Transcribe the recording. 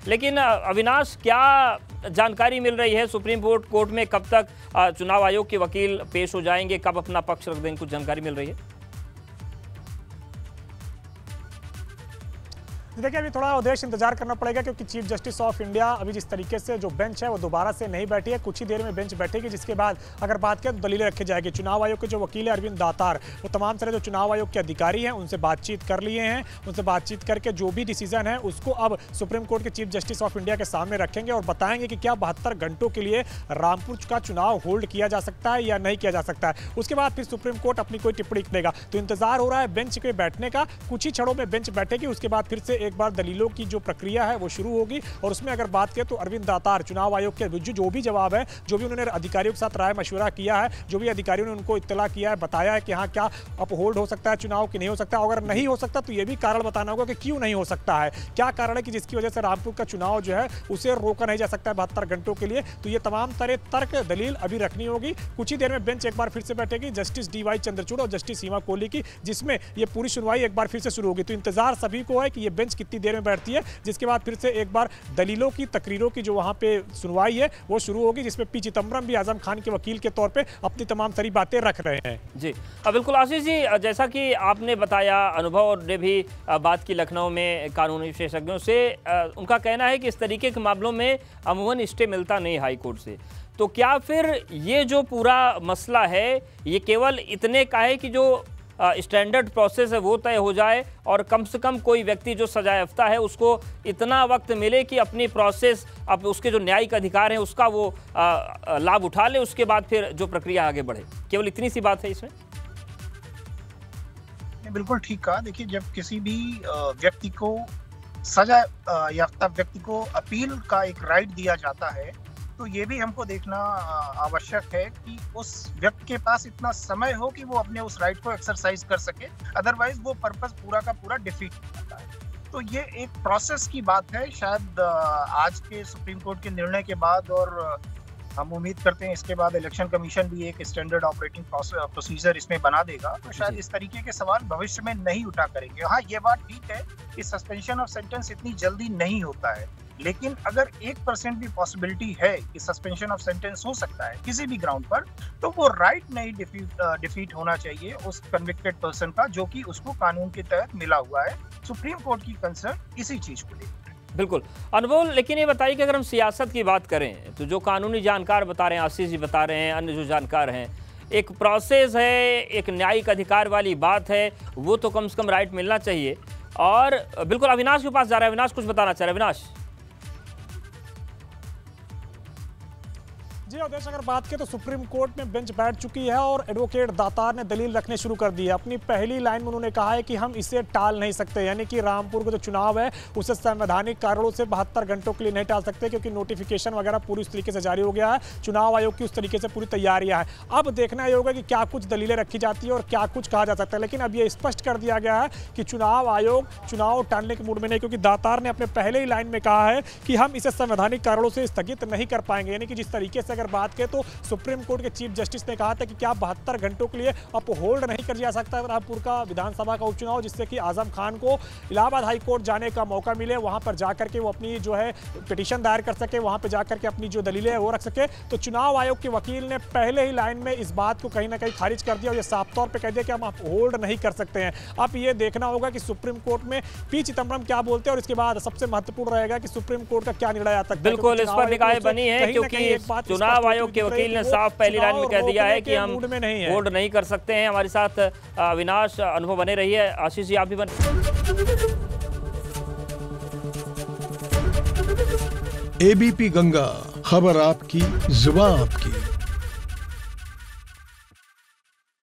लेकिन अविनाश, क्या जानकारी मिल रही है सुप्रीम कोर्ट में? कब तक चुनाव आयोग के वकील पेश हो जाएंगे, कब अपना पक्ष रख देंगे? कुछ जानकारी मिल रही है? देखिए, अभी थोड़ा उद्देश्य इंतजार करना पड़ेगा, क्योंकि चीफ जस्टिस ऑफ इंडिया अभी जिस तरीके से जो बेंच है वो दोबारा से नहीं बैठी है। कुछ ही देर में बेंच बैठेगी, जिसके बाद अगर बात करें तो दलीलें रखी जाएगी। चुनाव आयोग के जो वकील है अरविंद दातार, वो तमाम तरह जो चुनाव आयोग के अधिकारी हैं उनसे बातचीत कर लिए हैं। उनसे बातचीत करके जो भी डिसीजन है उसको अब सुप्रीम कोर्ट के चीफ जस्टिस ऑफ इंडिया के सामने रखेंगे और बताएंगे कि क्या 72 घंटों के लिए रामपुर का चुनाव होल्ड किया जा सकता है या नहीं किया जा सकता है। उसके बाद फिर सुप्रीम कोर्ट अपनी कोई टिप्पणी देगा। तो इंतजार हो रहा है बेंच के बैठने का। कुछ ही क्षणों में बेंच बैठेगी, उसके बाद फिर से एक बार दलीलों की जो प्रक्रिया है वो शुरू होगी। और उसमें अगर बात करें तो अरविंद दातार चुनाव आयोग के जो भी जवाब है, जो भी उन्होंने अधिकारियों के साथ राय मशवरा किया है, जो भी अधिकारियों ने उनको इत्तला किया है, बताया है कि हाँ क्या अपहोल्ड हो सकता है चुनाव कि नहीं हो सकता। अगर नहीं हो सकता तो ये भी कारण बताना होगा कि क्यों नहीं हो सकता है, क्या कारण है कि जिसकी वजह से रामपुर का चुनाव जो है उसे रोका नहीं जा सकता है 72 घंटों के लिए। तो ये तमाम तरह तर्क दलील अभी रखनी होगी। कुछ ही देर में बेंच एक बार फिर से बैठेगी जस्टिस DY चंद्रचूड़ और जस्टिस सीमा कोहली की, जिसमें ये पूरी सुनवाई एक बार फिर से शुरू होगी। तो इंतजार सभी को है कि ये बेंच कितनी देर में बैठती है, जिसके बाद फिर से एक बार दलीलों की तकरीरों की जो वहां पे सुनवाई है वो शुरू होगी, जिसमें पी चिदम्बरम भी आजम खान के वकील के तौर पे अपनी तमाम सारी बातें रख रहे हैं। जी बिल्कुल आशीष जी, जैसा कि आपने बताया, अनुभव ने भी बात की लखनऊ में कानूनी विशेषज्ञों से, उनका कहना है कि इस तरीके के मामलों में अमूमन स्टे मिलता नहीं हाई कोर्ट से। तो क्या फिर ये जो पूरा मसला है ये केवल इतने का है कि जो स्टैंडर्ड प्रोसेस है वो तय हो जाए और कम से कम कोई व्यक्ति जो सजा याफ्ता है उसको इतना वक्त मिले कि अपनी प्रोसेस, अब उसके जो न्यायिक अधिकार हैं उसका वो लाभ उठा ले, उसके बाद फिर जो प्रक्रिया आगे बढ़े? केवल इतनी सी बात है इसमें? बिल्कुल ठीक कहा। देखिए, जब किसी भी व्यक्ति को सजा याफ्ता व्यक्ति को अपील का एक राइट दिया जाता है, तो ये भी हमको देखना आवश्यक है कि उस व्यक्ति के पास इतना समय हो कि वो अपने उस राइट को एक्सरसाइज कर सके, अदरवाइज वो पर्पस पूरा का पूरा डिफीट हो जाता है। तो ये एक प्रोसेस की बात है। शायद आज के सुप्रीम कोर्ट के निर्णय के बाद, और हम उम्मीद करते हैं इसके बाद इलेक्शन कमीशन भी एक स्टैंडर्ड ऑपरेटिंग प्रोसीजर इसमें बना देगा, तो शायद इस तरीके के सवाल भविष्य में नहीं उठा करेंगे। हाँ, ये बात ठीक है कि सस्पेंशन ऑफ सेंटेंस इतनी जल्दी नहीं होता है, लेकिन अगर 1% भी पॉसिबिलिटी है कि सस्पेंशन ऑफ सेंटेंस हो सकता है किसी भी ग्राउंड पर, तो वो राइट नहीं डिफीट होना चाहिए उस कन्विक्टेड पर्सन का, जो कि उसको कानून के तहत मिला हुआ है। सुप्रीम कोर्ट की कंसर्न इसी चीज को लेकर। बिल्कुल अनुभव, लेकिन ये बताइए कि अगर हम सियासत की बात करें तो जो कानूनी जानकार बता रहे हैं, आशीष जी बता रहे हैं, अन्य जो जानकार हैं, एक प्रोसेस है, एक न्यायिक अधिकार वाली बात है, वो तो कम से कम राइट मिलना चाहिए। और बिल्कुल अविनाश के पास जा रहा है। अविनाश कुछ बताना चाह रहे हैं? अविनाश जी उद्देश्य, अगर बात करें तो सुप्रीम कोर्ट में बेंच बैठ चुकी है और एडवोकेट दातार ने दलील रखने शुरू कर दी है। अपनी पहली लाइन में उन्होंने कहा है कि हम इसे टाल नहीं सकते, यानी कि रामपुर का जो चुनाव है उसे संवैधानिक कारणों से 72 घंटों के लिए नहीं टाल सकते, क्योंकि नोटिफिकेशन वगैरह पूरी उस तरीके से जारी हो गया है, चुनाव आयोग की उस तरीके से पूरी तैयारियां हैं। अब देखना ये होगा कि क्या कुछ दलीलें रखी जाती है और क्या कुछ कहा जा सकता है। लेकिन अब ये स्पष्ट कर दिया गया है कि चुनाव आयोग चुनाव टालने के मूड में नहीं, क्योंकि दातार ने अपने पहले ही लाइन में कहा है कि हम इसे संवैधानिक कारणों से स्थगित नहीं कर पाएंगे। यानी कि जिस तरीके से अगर बात करें तो सुप्रीम कोर्ट के चीफ जस्टिस ने कहा था कि क्या 72 घंटों के लिए अपहोल्ड नहीं कर जा सकता है रामपुर का विधानसभा का उपचुनाव, जिससे कि आजम खान को इलाहाबाद हाई कोर्ट जाने का मौका मिले, वहां पर जाकर के वो अपनी जो है पिटीशन दायर कर सके, वहां पर जाकर के अपनी जो दलीलें है वो रख सके। तो चुनाव आयोग के वकील ने पहले ही लाइन में इस बात को कहीं ना कहीं खारिज कर दिया और ये साफ तौर पर कह दिया कि हम अपहोल्ड नहीं कर सकते हैं। अब ये देखना होगा कि सुप्रीम कोर्ट में पी चिदम्बरम क्या बोलते हैं और इसके बाद सबसे महत्वपूर्ण रहेगा कि सुप्रीम कोर्ट का क्या निर्णय आता है। बिल्कुल इस पर निकाय बनी है, क्योंकि चुनाव आयोग के वकील ने साफ पहली लाइन में कह दिया है कि हम होल्ड नहीं कर सकते हैं। हमारे साथ अविनाश, अनुभव बने रही है, आशीष जी आप भी बने। ABP गंगा, खबर आपकी, जुबान आपकी।